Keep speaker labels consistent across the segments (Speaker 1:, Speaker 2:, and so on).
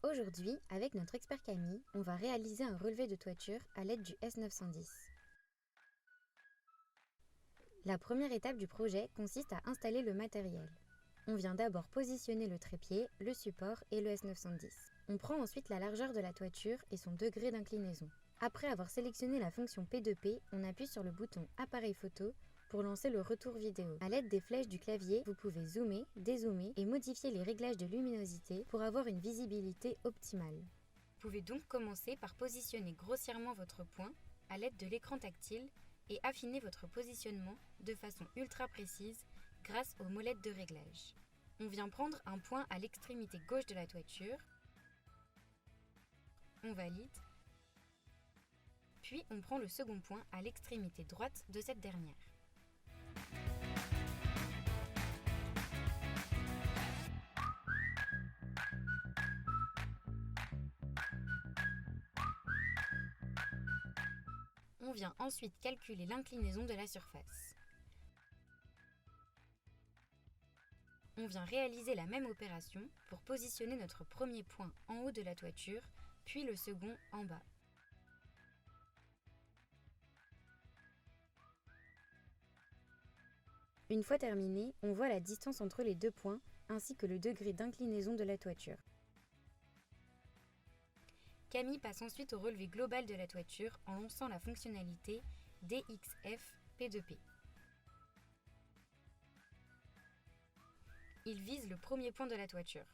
Speaker 1: Aujourd'hui, avec notre expert Camille, on va réaliser un relevé de toiture à l'aide du S910. La première étape du projet consiste à installer le matériel. On vient d'abord positionner le trépied, le support et le S910. On prend ensuite la largeur de la toiture et son degré d'inclinaison. Après avoir sélectionné la fonction P2P, on appuie sur le bouton Appareil photo pour lancer le retour vidéo. À l'aide des flèches du clavier, vous pouvez zoomer, dézoomer et modifier les réglages de luminosité pour avoir une visibilité optimale. Vous pouvez donc commencer par positionner grossièrement votre point à l'aide de l'écran tactile et affiner votre positionnement de façon ultra précise grâce aux molettes de réglage. On vient prendre un point à l'extrémité gauche de la toiture, on valide, puis on prend le second point à l'extrémité droite de cette dernière. On vient ensuite calculer l'inclinaison de la surface. On vient réaliser la même opération pour positionner notre premier point en haut de la toiture, puis le second en bas. Une fois terminé, on voit la distance entre les deux points ainsi que le degré d'inclinaison de la toiture. Camille passe ensuite au relevé global de la toiture en lançant la fonctionnalité DXF P2P. Il vise le premier point de la toiture.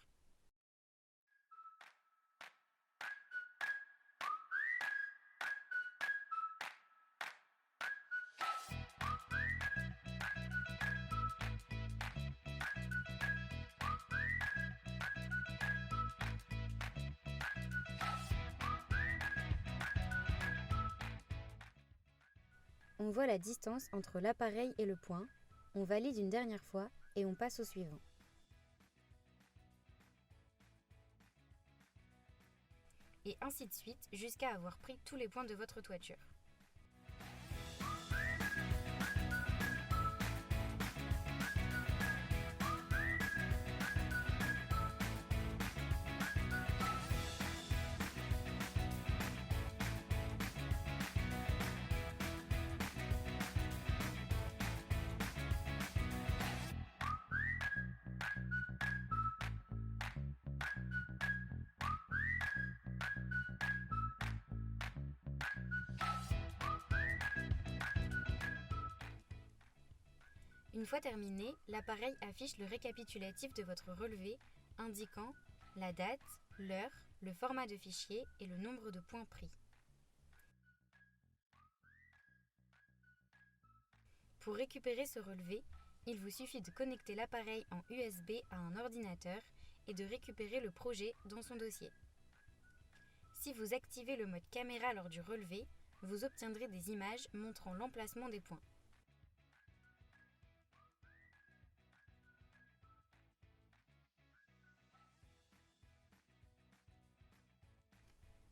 Speaker 1: On voit la distance entre l'appareil et le point, on valide une dernière fois et on passe au suivant. Et ainsi de suite jusqu'à avoir pris tous les points de votre toiture. Une fois terminé, l'appareil affiche le récapitulatif de votre relevé indiquant la date, l'heure, le format de fichier et le nombre de points pris. Pour récupérer ce relevé, il vous suffit de connecter l'appareil en USB à un ordinateur et de récupérer le projet dans son dossier. Si vous activez le mode caméra lors du relevé, vous obtiendrez des images montrant l'emplacement des points.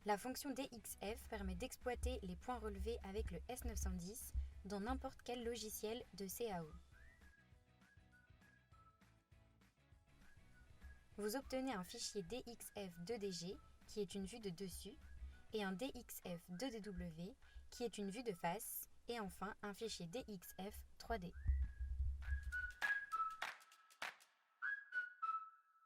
Speaker 1: La fonction DXF permet d'exploiter les points relevés avec le S910 dans n'importe quel logiciel de CAO. Vous obtenez un fichier DXF2DG qui est une vue de dessus et un DXF2DW qui est une vue de face et enfin un fichier DXF 3D.